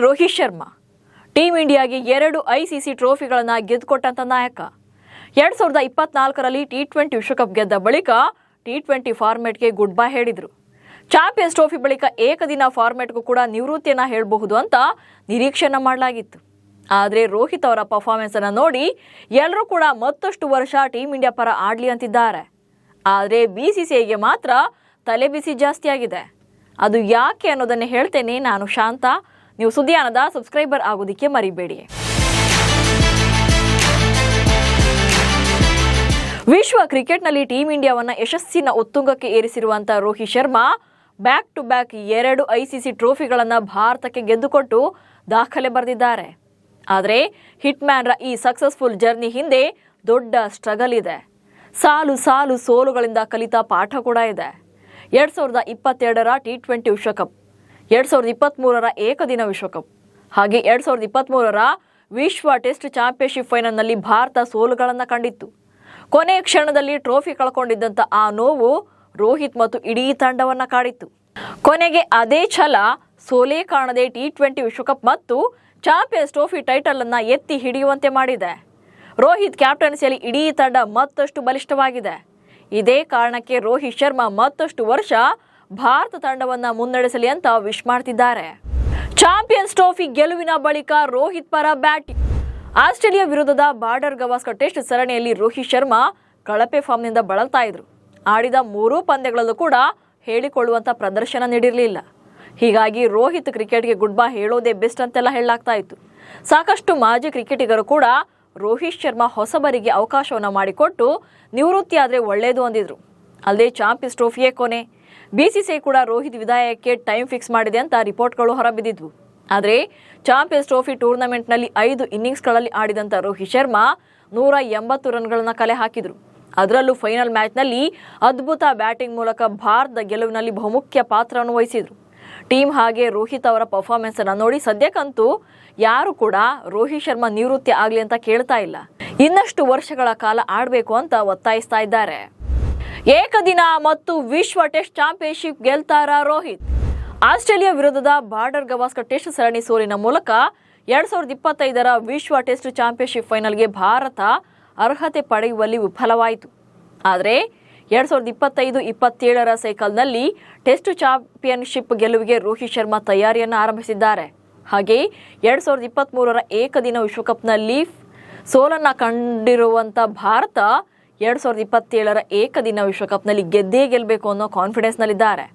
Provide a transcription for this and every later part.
Rohit Sharma team ಇಂಡಿಯಾಗೆ 2 ICC ಟ್ರೋಫಿಗಳನ್ನು ಗೆದ್ದುಕೊಟ್ಟಂತ ನಾಯಕ. 2024ರಲ್ಲಿ T20 ವಿಶ್ವಕಪ್ ಗೆದ್ದ ಬಳಿಕ T20 ಫಾರ್ಮೆಟ್ಗೆ ಗುಡ್ ಬೈ ಹೇಳಿದ್ರು. ಚಾಂಪಿಯನ್ಸ್ ಟ್ರೋಫಿ ಬಳಿಕ ಏಕದಿನ ಫಾರ್ಮೆಟ್ಗೂ ಕೂಡ ನಿವೃತ್ತಿಯನ್ನ ಹೇಳಬಹುದು ಅಂತ ನಿರೀಕ್ಷೆಯನ್ನ ಮಾಡಲಾಗಿತ್ತು. ಆದರೆ ರೋಹಿತ್ ಅವರ ಪರ್ಫಾರ್ಮೆನ್ಸ್ ಅನ್ನು ನೋಡಿ ಎಲ್ಲರೂ ಕೂಡ ಮತ್ತಷ್ಟು ವರ್ಷ ಟೀಮ್ ಇಂಡಿಯಾ ಪರ ಆಡ್ಲಿ ಅಂತಿದ್ದಾರೆ. ಆದರೆ BCCIಗೆ ಮಾತ್ರ ತಲೆಬಿಸಿ ಜಾಸ್ತಿ ಆಗಿದೆ. ಅದು ಯಾಕೆ ಅನ್ನೋದನ್ನೇ ಹೇಳ್ತೇನೆ. ನಾನು ಶಾಂತ. ನೀವು ಸುದ್ದಿಯಾನದ ಸಬ್ಸ್ಕ್ರೈಬರ್ ಆಗೋದಕ್ಕೆ ಮರಿಬೇಡಿ. ವಿಶ್ವ ಕ್ರಿಕೆಟ್ನಲ್ಲಿ ಟೀಮ್ ಇಂಡಿಯಾವನ್ನ ಯಶಸ್ಸಿನ ಉತ್ತುಂಗಕ್ಕೆ ಏರಿಸಿರುವಂತ Rohit Sharma back to back 2 ICC ಟ್ರೋಫಿಗಳನ್ನು ಭಾರತಕ್ಕೆ ಗೆದ್ದುಕೊಟ್ಟು ದಾಖಲೆ ಬರೆದಿದ್ದಾರೆ. ಆದರೆ ಹಿಟ್ ಮ್ಯಾನ್ರ ಈ ಸಕ್ಸಸ್ಫುಲ್ ಜರ್ನಿ ಹಿಂದೆ ದೊಡ್ಡ ಸ್ಟ್ರಗಲ್ ಇದೆ. ಸಾಲು ಸಾಲು ಸೋಲುಗಳಿಂದ ಕಲಿತ ಪಾಠ ಕೂಡ ಇದೆ. 2022ರ T20 ವಿಶ್ವಕಪ್, 2023ರ ಏಕದಿನ ವಿಶ್ವಕಪ್ ಹಾಗೆ 2023ರ ವಿಶ್ವ ಟೆಸ್ಟ್ ಚಾಂಪಿಯನ್ಶಿಪ್ ಫೈನಲ್ನಲ್ಲಿ ಭಾರತ ಸೋಲುಗಳನ್ನು ಕಂಡಿತ್ತು. ಕೊನೆಯ ಕ್ಷಣದಲ್ಲಿ ಟ್ರೋಫಿ ಕಳ್ಕೊಂಡಿದ್ದಂಥ ಆ ನೋವು ರೋಹಿತ್ ಮತ್ತು ಇಡೀ ತಂಡವನ್ನ ಕಾಡಿತ್ತು. ಕೊನೆಗೆ ಅದೇ ಛಲ ಸೋಲೇ ಕಾಣದೆ T20 ವಿಶ್ವಕಪ್ ಮತ್ತು ಚಾಂಪಿಯನ್ಸ್ ಟ್ರೋಫಿ ಟೈಟಲ್ ಅನ್ನ ಎತ್ತಿ ಹಿಡಿಯುವಂತೆ ಮಾಡಿದೆ. ರೋಹಿತ್ ಕ್ಯಾಪ್ಟನ್ಸಿಯಲ್ಲಿ ಇಡೀ ತಂಡ ಮತ್ತಷ್ಟು ಬಲಿಷ್ಠವಾಗಿದೆ. ಇದೇ ಕಾರಣಕ್ಕೆ ರೋಹಿತ್ ಶರ್ಮಾ ಮತ್ತಷ್ಟು ವರ್ಷ ಭಾರತ ತಂಡವನ್ನ ಮುನ್ನಡೆಸಲಿ ಅಂತ ವಿಶ್ ಮಾಡ್ತಿದ್ದಾರೆ. ಚಾಂಪಿಯನ್ಸ್ ಟ್ರೋಫಿ ಗೆಲುವಿನ ಬಳಿಕ ರೋಹಿತ್ ಪರ ಬ್ಯಾಟಿಂಗ್. ಆಸ್ಟ್ರೇಲಿಯಾ ವಿರುದ್ಧದ ಬಾರ್ಡರ್ ಗವಾಸ್ಕರ್ ಟೆಸ್ಟ್ ಸರಣಿಯಲ್ಲಿ ರೋಹಿತ್ ಶರ್ಮಾ ಕಳಪೆ ಫಾರ್ಮ್ನಿಂದ ಬಳಲ್ತಾ ಇದ್ರು. ಆಡಿದ 3 ಪಂದ್ಯಗಳಲ್ಲೂ ಕೂಡ ಹೇಳಿಕೊಳ್ಳುವಂತ ಪ್ರದರ್ಶನ ನೀಡಿರಲಿಲ್ಲ. ಹೀಗಾಗಿ ರೋಹಿತ್ ಕ್ರಿಕೆಟ್ಗೆ ಗುಡ್ ಬೈ ಹೇಳೋದೇ ಬೆಸ್ಟ್ ಅಂತೆಲ್ಲ ಹೇಳಲಾಗ್ತಾ ಇತ್ತು. ಸಾಕಷ್ಟು ಮಾಜಿ ಕ್ರಿಕೆಟಿಗರು ಕೂಡ ರೋಹಿತ್ ಶರ್ಮಾ ಹೊಸಬರಿಗೆ ಅವಕಾಶವನ್ನು ಮಾಡಿಕೊಟ್ಟು ನಿವೃತ್ತಿ ಆದರೆ ಒಳ್ಳೆಯದು ಅಂದಿದ್ರು. ಅಲ್ಲದೆ ಚಾಂಪಿಯನ್ಸ್ ಟ್ರೋಫಿಯೇ ಕೊನೆ. BCCI ಕೂಡ ರೋಹಿತ್ ವಿದಾಯಕ್ಕೆ ಟೈಮ್ ಫಿಕ್ಸ್ ಮಾಡಿದೆ ಅಂತ ರಿಪೋರ್ಟ್ಗಳು ಹೊರಬಿದ್ದಿದ್ವು. ಆದರೆ ಚಾಂಪಿಯನ್ಸ್ ಟ್ರೋಫಿ ಟೂರ್ನಮೆಂಟ್ನಲ್ಲಿ 5 ಇನ್ನಿಂಗ್ಸ್ಗಳಲ್ಲಿ ಆಡಿದಂಥ ರೋಹಿತ್ ಶರ್ಮಾ 180 ರನ್ಗಳನ್ನು ಕಲೆ ಹಾಕಿದ್ರು. ಅದರಲ್ಲೂ ಫೈನಲ್ ಮ್ಯಾಚ್ನಲ್ಲಿ ಅದ್ಭುತ ಬ್ಯಾಟಿಂಗ್ ಮೂಲಕ ಭಾರತದ ಗೆಲುವಿನಲ್ಲಿ ಬಹುಮುಖ್ಯ ಪಾತ್ರವನ್ನು ವಹಿಸಿದ್ರು. ಟೀಮ್ ಹಾಗೆ ರೋಹಿತ್ ಅವರ ಪರ್ಫಾರ್ಮೆನ್ಸ್ ಅನ್ನು ನೋಡಿ ಸದ್ಯಕ್ಕಂತೂ ಯಾರು ಕೂಡ ರೋಹಿತ್ ಶರ್ಮಾ ನಿವೃತ್ತಿ ಆಗಲಿ ಅಂತ ಕೇಳ್ತಾ ಇಲ್ಲ. ಇನ್ನಷ್ಟು ವರ್ಷಗಳ ಕಾಲ ಆಡಬೇಕು ಅಂತ ಒತ್ತಾಯಿಸ್ತಾ ಇದ್ದಾರೆ. ಏಕದಿನ ಮತ್ತು ವಿಶ್ವ ಟೆಸ್ಟ್ ಚಾಂಪಿಯನ್ಶಿಪ್ ಗೆಲ್ತಾರಾ ರೋಹಿತ್? ಆಸ್ಟ್ರೇಲಿಯಾ ವಿರುದ್ಧದ ಬಾರ್ಡರ್ ಗವಾಸ್ಕರ್ ಟೆಸ್ಟ್ ಸರಣಿ ಸೋಲಿನ ಮೂಲಕ 2025ರ ವಿಶ್ವ ಟೆಸ್ಟ್ ಚಾಂಪಿಯನ್ಶಿಪ್ ಫೈನಲ್ಗೆ ಭಾರತ ಅರ್ಹತೆ ಪಡೆಯುವಲ್ಲಿ ವಿಫಲವಾಯಿತು. ಆದರೆ 2025-27ರ ಸೈಕಲ್ನಲ್ಲಿ ಟೆಸ್ಟ್ ಚಾಂಪಿಯನ್ಶಿಪ್ ಗೆಲುವಿಗೆ ರೋಹಿತ್ ಶರ್ಮಾ ತಯಾರಿಯನ್ನು ಆರಂಭಿಸಿದ್ದಾರೆ. ಹಾಗೆ 2023ರ ಏಕದಿನ ವಿಶ್ವಕಪ್ನಲ್ಲಿ ಸೋಲನ್ನ ಕಂಡಿರುವಂಥ ಭಾರತ 2027ರ ಏಕದಿನ ವಿಶ್ವಕಪ್ನಲ್ಲಿ ಗೆದ್ದೇ ಗೆಲ್ಲಬೇಕು ಅನ್ನೋ ಕಾನ್ಫಿಡೆನ್ಸ್ನಲ್ಲಿದ್ದಾರೆ.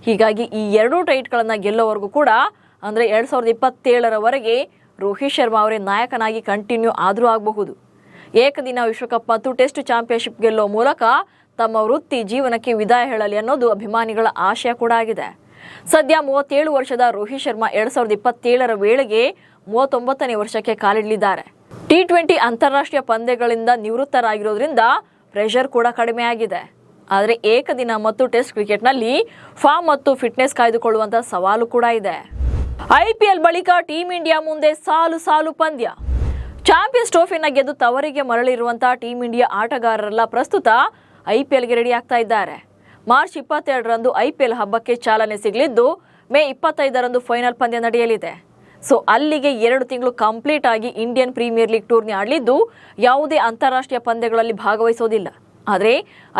ಹೀಗಾಗಿ ಈ 2 ಟೈಟ್ಗಳನ್ನು ಗೆಲ್ಲೋವರೆಗೂ ಕೂಡ ಅಂದರೆ 2027ರವರೆಗೆ ರೋಹಿತ್ ಶರ್ಮಾ ಅವರೇ ನಾಯಕನಾಗಿ ಕಂಟಿನ್ಯೂ ಆದರೂ ಆಗಬಹುದು. ಏಕದಿನ ವಿಶ್ವಕಪ್ ಮತ್ತು ಟೆಸ್ಟ್ ಚಾಂಪಿಯನ್ಶಿಪ್ ಗೆಲ್ಲೋ ಮೂಲಕ ತಮ್ಮ ವೃತ್ತಿ ಜೀವನಕ್ಕೆ ವಿದಾಯ ಹೇಳಲಿ ಅನ್ನೋದು ಅಭಿಮಾನಿಗಳ ಆಶಯ ಕೂಡ ಆಗಿದೆ. ಸದ್ಯ 37 ವರ್ಷದ ರೋಹಿತ್ ಶರ್ಮಾ 2027ರ ವೇಳೆಗೆ 39ನೇ ವರ್ಷಕ್ಕೆ ಕಾಲಿಡಲಿದ್ದಾರೆ. T20 ಅಂತಾರಾಷ್ಟ್ರೀಯ ಪಂದ್ಯಗಳಿಂದ ನಿವೃತ್ತರಾಗಿರೋದ್ರಿಂದ ಪ್ರೆಷರ್ ಕೂಡ ಕಡಿಮೆ ಆಗಿದೆ. ಆದರೆ ಏಕದಿನ ಮತ್ತು ಟೆಸ್ಟ್ ಕ್ರಿಕೆಟ್ನಲ್ಲಿ ಫಾರ್ಮ್ ಮತ್ತು ಫಿಟ್ನೆಸ್ ಕಾಯ್ದುಕೊಳ್ಳುವಂತ ಸವಾಲು ಕೂಡ ಇದೆ. IPL ಬಳಿಕ ಟೀಮ್ ಇಂಡಿಯಾ ಮುಂದೆ ಸಾಲು ಸಾಲು ಪಂದ್ಯ. ಚಾಂಪಿಯನ್ಸ್ ಟ್ರೋಫಿನ ಗೆದ್ದು ತವರಿಗೆ ಮರಳಿರುವಂತಹ ಟೀಮ್ ಇಂಡಿಯಾ ಆಟಗಾರರೆಲ್ಲ ಪ್ರಸ್ತುತ IPLಗೆ ರೆಡಿ ಆಗ್ತಾ ಇದ್ದಾರೆ. ಮಾರ್ಚ್ 22ರಂದು IPL ಹಬ್ಬಕ್ಕೆ ಚಾಲನೆ ಸಿಗಲಿದ್ದು ಮೇ 25ರಂದು ಫೈನಲ್ ಪಂದ್ಯ ನಡೆಯಲಿದೆ. ಸೊ ಅಲ್ಲಿಗೆ 2 ತಿಂಗಳು ಕಂಪ್ಲೀಟ್ ಆಗಿ ಇಂಡಿಯನ್ ಪ್ರೀಮಿಯರ್ ಲೀಗ್ ಟೂರ್ನಿ ಆಡಲಿದ್ದು ಯಾವುದೇ ಅಂತಾರಾಷ್ಟ್ರೀಯ ಪಂದ್ಯಗಳಲ್ಲಿ ಭಾಗವಹಿಸೋದಿಲ್ಲ. ಆದರೆ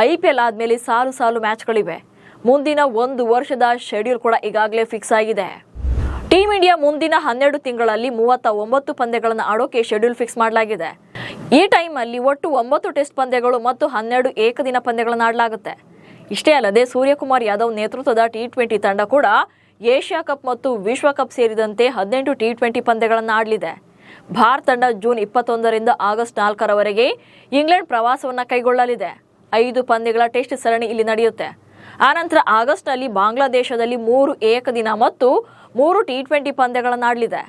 IPL ಆದಮೇಲೆ ಸಾಲು ಸಾಲು ಮ್ಯಾಚ್ಗಳಿವೆ. ಮುಂದಿನ 1 ವರ್ಷದ ಶೆಡ್ಯೂಲ್ ಕೂಡ ಈಗಾಗಲೇ ಫಿಕ್ಸ್ ಆಗಿದೆ. ಟೀಮ್ ಇಂಡಿಯಾ ಮುಂದಿನ 12 ತಿಂಗಳಲ್ಲಿ 39 ಪಂದ್ಯಗಳನ್ನು ಆಡೋಕೆ ಶೆಡ್ಯೂಲ್ ಫಿಕ್ಸ್ ಮಾಡಲಾಗಿದೆ. ಈ ಟೈಮಲ್ಲಿ ಒಟ್ಟು 9 ಟೆಸ್ಟ್ ಪಂದ್ಯಗಳು ಮತ್ತು 12 ಏಕದಿನ ಪಂದ್ಯಗಳನ್ನು ಆಡಲಾಗುತ್ತೆ. ಇಷ್ಟೇ ಅಲ್ಲದೆ ಸೂರ್ಯಕುಮಾರ್ ಯಾದವ್ ನೇತೃತ್ವದ T20 ತಂಡ ಕೂಡ ಏಷ್ಯಾ ಕಪ್ ಮತ್ತು ವಿಶ್ವಕಪ್ ಸೇರಿದಂತೆ 18 T20 ಪಂದ್ಯಗಳನ್ನು ಆಡಲಿದೆ. ಭಾರತ ತಂಡ ಜೂನ್ 21ರಿಂದ ಆಗಸ್ಟ್ 4ರವರೆಗೆ ಇಂಗ್ಲೆಂಡ್ ಪ್ರವಾಸವನ್ನು ಕೈಗೊಳ್ಳಲಿದೆ. 5 ಪಂದ್ಯಗಳ ಟೆಸ್ಟ್ ಸರಣಿ ಇಲ್ಲಿ ನಡೆಯುತ್ತೆ. ಆನಂತರ ಆಗಸ್ಟ್ನಲ್ಲಿ ಬಾಂಗ್ಲಾದೇಶದಲ್ಲಿ 3 ಏಕದಿನ ಮತ್ತು 3 T20 ಪಂದ್ಯಗಳನ್ನು ಆಡಲಿದೆ.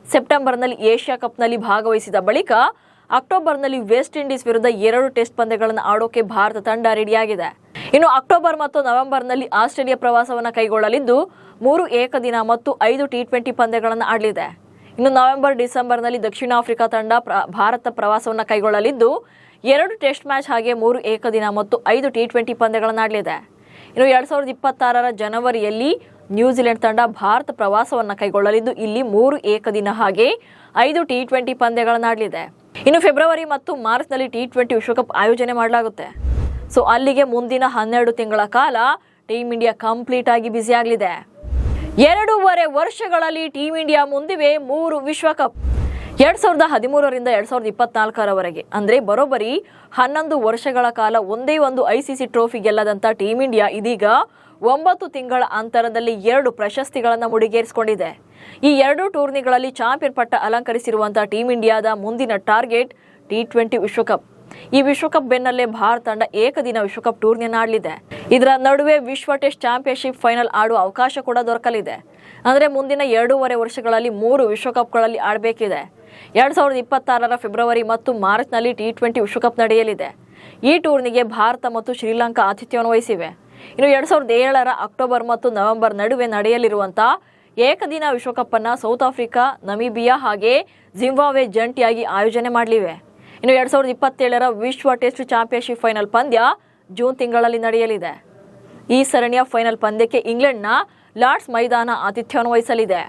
ಸೆಪ್ಟೆಂಬರ್ನಲ್ಲಿ ಏಷ್ಯಾ ಕಪ್ನಲ್ಲಿ ಭಾಗವಹಿಸಿದ ಬಳಿಕ ಅಕ್ಟೋಬರ್ನಲ್ಲಿ ವೆಸ್ಟ್ ಇಂಡೀಸ್ ವಿರುದ್ಧ 2 ಟೆಸ್ಟ್ ಪಂದ್ಯಗಳನ್ನು ಆಡೋಕೆ ಭಾರತ ತಂಡ ರೆಡಿಯಾಗಿದೆ. ಇನ್ನು ಅಕ್ಟೋಬರ್ ಮತ್ತು ನವೆಂಬರ್ನಲ್ಲಿ ಆಸ್ಟ್ರೇಲಿಯಾ ಪ್ರವಾಸವನ್ನು ಕೈಗೊಳ್ಳಲಿದ್ದು 3 ಏಕದಿನ ಮತ್ತು 5 T20 ಪಂದ್ಯಗಳನ್ನು ಆಡಲಿದೆ. ಇನ್ನು ನವೆಂಬರ್ ಡಿಸೆಂಬರ್ನಲ್ಲಿ ದಕ್ಷಿಣ ಆಫ್ರಿಕಾ ತಂಡ ಭಾರತ ಪ್ರವಾಸವನ್ನು ಕೈಗೊಳ್ಳಲಿದ್ದು 2 ಟೆಸ್ಟ್ ಮ್ಯಾಚ್ ಹಾಗೆ 3 ಏಕದಿನ ಮತ್ತು 5 T20 ಪಂದ್ಯಗಳನ್ನು ಆಡಲಿದೆ. ಇನ್ನು 2026 ಜನವರಿಯಲ್ಲಿ ನ್ಯೂಜಿಲೆಂಡ್ ತಂಡ ಭಾರತ ಪ್ರವಾಸವನ್ನು ಕೈಗೊಳ್ಳಲಿದ್ದು ಇಲ್ಲಿ 3 ಏಕದಿನ ಹಾಗೆ 5 T20 ಪಂದ್ಯಗಳನ್ನಾಡಲಿದೆ. ಇನ್ನು ಫೆಬ್ರವರಿ ಮತ್ತು ಮಾರ್ಚ್ನಲ್ಲಿ T20 ವಿಶ್ವಕಪ್ ಆಯೋಜನೆ ಮಾಡಲಾಗುತ್ತೆ. ಸೊ ಅಲ್ಲಿಗೆ ಮುಂದಿನ 12 ತಿಂಗಳ ಕಾಲ ಟೀಮ್ ಇಂಡಿಯಾ ಕಂಪ್ಲೀಟ್ ಆಗಿ ಬ್ಯುಸಿ ಆಗಲಿದೆ. 2.5 ವರ್ಷಗಳಲ್ಲಿ ಟೀಮ್ ಇಂಡಿಯಾ ಮುಂದಿವೆ 3 ವಿಶ್ವಕಪ್. 2013ರಿಂದ 2024ರವರೆಗೆ ಅಂದ್ರೆ ಬರೋಬ್ಬರಿ 11 ವರ್ಷಗಳ ಕಾಲ ಒಂದೇ ಒಂದು ICC ಟ್ರೋಫಿ ಗೆಲ್ಲದಂತ ಟೀಮ್ ಇಂಡಿಯಾ ಇದೀಗ 9 ತಿಂಗಳ ಅಂತರದಲ್ಲಿ 2 ಪ್ರಶಸ್ತಿಗಳನ್ನು ಮುಡಿಗೇರಿಸಿಕೊಂಡಿದೆ. ಈ 2 ಟೂರ್ನಿಗಳಲ್ಲಿ ಚಾಂಪಿಯನ್ ಪಟ್ಟ ಅಲಂಕರಿಸಿರುವಂತಹ ಟೀಮ್ ಇಂಡಿಯಾದ ಮುಂದಿನ ಟಾರ್ಗೆಟ್ T20 ವಿಶ್ವಕಪ್. ಈ ವಿಶ್ವಕಪ್ ಬೆನ್ನಲ್ಲೇ ಭಾರತ ತಂಡ ಏಕದಿನ ವಿಶ್ವಕಪ್ ಟೂರ್ನಿಯನ್ನು ಆಡಲಿದೆ. ಇದರ ನಡುವೆ ವಿಶ್ವ ಟೆಸ್ಟ್ ಚಾಂಪಿಯನ್ಶಿಪ್ ಫೈನಲ್ ಆಡುವ ಅವಕಾಶ ಕೂಡ ದೊರಕಲಿದೆ. ಅಂದ್ರೆ ಮುಂದಿನ 2.5 ವರ್ಷಗಳಲ್ಲಿ 3 ವಿಶ್ವಕಪ್ಗಳಲ್ಲಿ ಆಡಬೇಕಿದೆ. 2026ರ ಫೆಬ್ರವರಿ ಮತ್ತು ಮಾರ್ಚ್ನಲ್ಲಿ T20 ವಿಶ್ವಕಪ್ ನಡೆಯಲಿದೆ. ಈ ಟೂರ್ನಿಗೆ ಭಾರತ ಮತ್ತು ಶ್ರೀಲಂಕಾ ಆತಿಥ್ಯವನ್ನು ವಹಿಸಿವೆ. ಇನ್ನು 2007ರ ಅಕ್ಟೋಬರ್ ಮತ್ತು ನವೆಂಬರ್ ನಡುವೆ ನಡೆಯಲಿರುವಂತಹ ಏಕದಿನ ವಿಶ್ವಕಪ್ ಅನ್ನು ಸೌತ್ ಆಫ್ರಿಕಾ, ನಮೀಬಿಯಾ ಹಾಗೆ ಜಿಂಬಾಬ್ವೆ ಜಂಟಿಯಾಗಿ ಆಯೋಜನೆ ಮಾಡಲಿವೆ. ಇನ್ನು 2027ರ ವಿಶ್ವ ಟೆಸ್ಟ್ ಚಾಂಪಿಯನ್ಶಿಪ್ ಫೈನಲ್ ಪಂದ್ಯ ಜೂನ್ ತಿಂಗಳಲ್ಲಿ ನಡೆಯಲಿದೆ. ಈ ಸರಣಿಯ ಫೈನಲ್ ಪಂದ್ಯಕ್ಕೆ ಇಂಗ್ಲೆಂಡ್ನ ಲಾರ್ಡ್ಸ್ ಮೈದಾನ ಆತಿಥ್ಯವನ್ನು ವಹಿಸಲಿದೆ.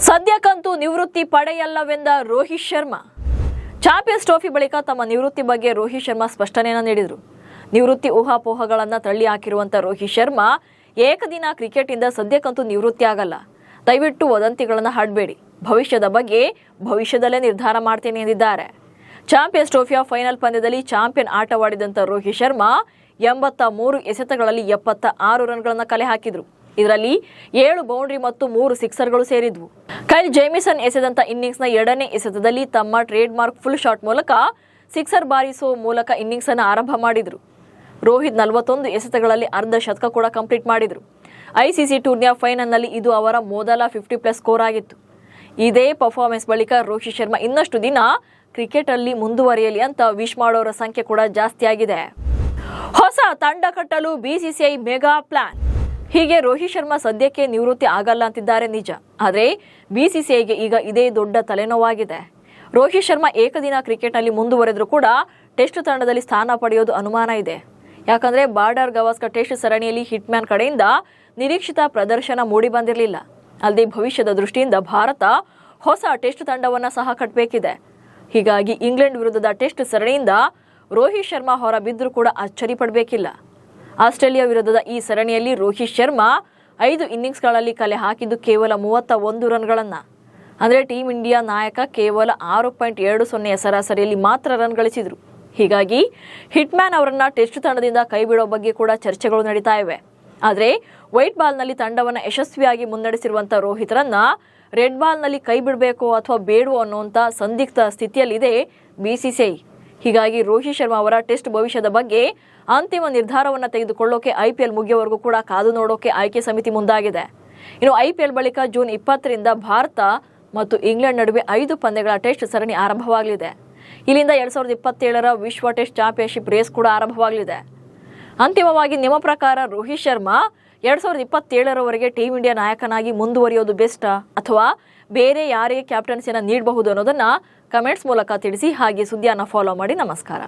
ಸದ್ಯಕ್ಕಂತೂ ನಿವೃತ್ತಿ ಪಡೆಯಲ್ಲವೆಂದ ರೋಹಿತ್ ಶರ್ಮಾ. ಚಾಂಪಿಯನ್ಸ್ ಟ್ರೋಫಿ ಬಳಿಕ ತಮ್ಮ ನಿವೃತ್ತಿ ಬಗ್ಗೆ ರೋಹಿತ್ ಶರ್ಮಾ ಸ್ಪಷ್ಟನೆಯನ್ನು ನೀಡಿದರು. ನಿವೃತ್ತಿ ಊಹಾಪೋಹಗಳನ್ನು ತಳ್ಳಿ ಹಾಕಿರುವಂಥ ರೋಹಿತ್ ಶರ್ಮಾ ಏಕದಿನ ಕ್ರಿಕೆಟ್ ಇಂದ ಸದ್ಯಕ್ಕಂತೂ ನಿವೃತ್ತಿ ಆಗಲ್ಲ, ದಯವಿಟ್ಟು ವದಂತಿಗಳನ್ನು ಹರಡಬೇಡಿ, ಭವಿಷ್ಯದ ಬಗ್ಗೆ ಭವಿಷ್ಯದಲ್ಲೇ ನಿರ್ಧಾರ ಮಾಡ್ತೇನೆ ಎಂದಿದ್ದಾರೆ. ಚಾಂಪಿಯನ್ಸ್ ಟ್ರೋಫಿಯ ಫೈನಲ್ ಪಂದ್ಯದಲ್ಲಿ ಚಾಂಪಿಯನ್ ಆಟವಾಡಿದಂಥ ರೋಹಿತ್ ಶರ್ಮಾ 83 ಎಸೆತಗಳಲ್ಲಿ 76 ರನ್ಗಳನ್ನು ಕಲೆ ಹಾಕಿದ್ರು. ಇದರಲ್ಲಿ 7 ಬೌಂಡ್ರಿ ಮತ್ತು 3 ಸಿಕ್ಸರ್ಗಳು ಸೇರಿದ್ವು. ಕೈಲ್ ಜೇಮಿಸನ್ ಎಸೆದಂತ ಇನ್ನಿಂಗ್ಸ್ನ 2ನೇ ಎಸೆತದಲ್ಲಿ ತಮ್ಮ ಟ್ರೇಡ್ ಮಾರ್ಕ್ ಫುಲ್ ಶಾಟ್ ಮೂಲಕ ಸಿಕ್ಸರ್ ಬಾರಿಸುವ ಮೂಲಕ ಇನ್ನಿಂಗ್ಸ್ ಅನ್ನು ಆರಂಭ ಮಾಡಿದ್ರು. ರೋಹಿತ್ 41 ಎಸೆತಗಳಲ್ಲಿ ಅರ್ಧ ಶತಕ ಕೂಡ ಕಂಪ್ಲೀಟ್ ಮಾಡಿದ್ರು. ICC ಟೂರ್ನಿಯ ಫೈನಲ್ನಲ್ಲಿ ಇದು ಅವರ ಮೊದಲ 50+ ಸ್ಕೋರ್ ಆಗಿತ್ತು. ಇದೇ ಪರ್ಫಾರ್ಮೆನ್ಸ್ ಬಳಿಕ ರೋಹಿತ್ ಶರ್ಮಾ ಇನ್ನಷ್ಟು ದಿನ ಕ್ರಿಕೆಟ್ ಅಲ್ಲಿ ಮುಂದುವರಿಯಲಿ ಅಂತ ವಿಶ್ ಮಾಡೋರ ಸಂಖ್ಯೆ ಕೂಡ ಜಾಸ್ತಿ ಆಗಿದೆ. ಹೊಸ ತಂಡ ಕಟ್ಟಲು BCCI ಮೆಗಾ ಪ್ಲಾನ್. ಹೀಗೆ ರೋಹಿತ್ ಶರ್ಮಾ ಸದ್ಯಕ್ಕೆ ನಿವೃತ್ತಿ ಆಗಲ್ಲ ಅಂತಿದ್ದಾರೆ ನಿಜ, ಆದರೆ BCCIಗೆ ಈಗ ಇದೇ ದೊಡ್ಡ ತಲೆನೋವಾಗಿದೆ. ರೋಹಿತ್ ಶರ್ಮಾ ಏಕದಿನ ಕ್ರಿಕೆಟ್ನಲ್ಲಿ ಮುಂದುವರೆದರೂ ಕೂಡ ಟೆಸ್ಟ್ ತಂಡದಲ್ಲಿ ಸ್ಥಾನ ಪಡೆಯೋದು ಅನುಮಾನ ಇದೆ. ಯಾಕಂದ್ರೆ ಬಾರ್ಡರ್ ಗವಾಸ್ಕರ್ ಟೆಸ್ಟ್ ಸರಣಿಯಲ್ಲಿ ಹಿಟ್ಮ್ಯಾನ್ ಕಡೆಯಿಂದ ನಿರೀಕ್ಷಿತ ಪ್ರದರ್ಶನ ಮೂಡಿ ಬಂದಿರಲಿಲ್ಲ. ಅಲ್ಲದೆ ಭವಿಷ್ಯದ ದೃಷ್ಟಿಯಿಂದ ಭಾರತ ಹೊಸ ಟೆಸ್ಟ್ ತಂಡವನ್ನು ಸಹ ಕಟ್ಟಬೇಕಿದೆ. ಹೀಗಾಗಿ ಇಂಗ್ಲೆಂಡ್ ವಿರುದ್ಧದ ಟೆಸ್ಟ್ ಸರಣಿಯಿಂದ ರೋಹಿತ್ ಶರ್ಮಾ ಹೊರಬಿದ್ದರೂ ಕೂಡ ಅಚ್ಚರಿ ಪಡಬೇಕಿಲ್ಲ. ಆಸ್ಟ್ರೇಲಿಯಾ ವಿರುದ್ಧದ ಈ ಸರಣಿಯಲ್ಲಿ ರೋಹಿತ್ ಶರ್ಮಾ 5 ಇನ್ನಿಂಗ್ಸ್ಗಳಲ್ಲಿ ಕಲೆ ಹಾಕಿದ್ದು ಕೇವಲ 31 ರನ್ಗಳನ್ನು. ಅಂದರೆ ಟೀಮ್ ಇಂಡಿಯಾ ನಾಯಕ ಕೇವಲ 6.20 ಸರಾಸರಿಯಲ್ಲಿ ಮಾತ್ರ ರನ್ ಗಳಿಸಿದ್ರು. ಹೀಗಾಗಿ ಹಿಟ್ಮ್ಯಾನ್ ಅವರನ್ನ ಟೆಸ್ಟ್ ತಂಡದಿಂದ ಕೈಬಿಡೋ ಬಗ್ಗೆ ಕೂಡ ಚರ್ಚೆಗಳು ನಡೀತಾ ಇವೆ. ಆದರೆ ವೈಟ್ ಬಾಲ್ನಲ್ಲಿ ತಂಡವನ್ನು ಯಶಸ್ವಿಯಾಗಿ ಮುನ್ನಡೆಸಿರುವಂಥ ರೋಹಿತ್ರನ್ನ ರೆಡ್ ಬಾಲ್ನಲ್ಲಿ ಕೈ ಬಿಡಬೇಕು ಅಥವಾ ಬೇಡವೋ ಅನ್ನುವಂಥ ಸಂದಿಗ್ಧ ಸ್ಥಿತಿಯಲ್ಲಿದೆ BCCI. ಹೀಗಾಗಿ ರೋಹಿತ್ ಶರ್ಮಾ ಅವರ ಟೆಸ್ಟ್ ಭವಿಷ್ಯದ ಬಗ್ಗೆ ಅಂತಿಮ ನಿರ್ಧಾರವನ್ನು ತೆಗೆದುಕೊಳ್ಳೋಕೆ IPL ಮುಗಿಯುವವರೆಗೂ ಕೂಡ ಕಾದು ನೋಡೋಕೆ ಆಯ್ಕೆ ಸಮಿತಿ ಮುಂದಾಗಿದೆ. ಇನ್ನು IPL ಬಳಿಕ ಜೂನ್ 20ರಿಂದ ಭಾರತ ಮತ್ತು ಇಂಗ್ಲೆಂಡ್ ನಡುವೆ 5 ಪಂದ್ಯಗಳ ಟೆಸ್ಟ್ ಸರಣಿ ಆರಂಭವಾಗಲಿದೆ. ಇಲ್ಲಿಂದ 2027ರ ವಿಶ್ವ ಟೆಸ್ಟ್ ಚಾಂಪಿಯನ್ಶಿಪ್ ರೇಸ್ ಕೂಡ ಆರಂಭವಾಗಲಿದೆ. ಅಂತಿಮವಾಗಿ ನಿಮ್ಮ ಪ್ರಕಾರ ರೋಹಿತ್ ಶರ್ಮಾ 2027ರವರೆಗೆ ಟೀಮ್ ಇಂಡಿಯಾ ನಾಯಕನಾಗಿ ಮುಂದುವರಿಯೋದು ಬೆಸ್ಟಾ ಅಥವಾ ಬೇರೆ ಯಾರಿಗೆ ಕ್ಯಾಪ್ಟನ್ಸಿಯನ್ನು ನೀಡಬಹುದು ಅನ್ನೋದನ್ನ ಕಮೆಂಟ್ಸ್ ಮೂಲಕ ತಿಳಿಸಿ. ಹಾಗೆ ಸುದ್ದಿಯನ್ನು ಫಾಲೋ ಮಾಡಿ. ನಮಸ್ಕಾರ.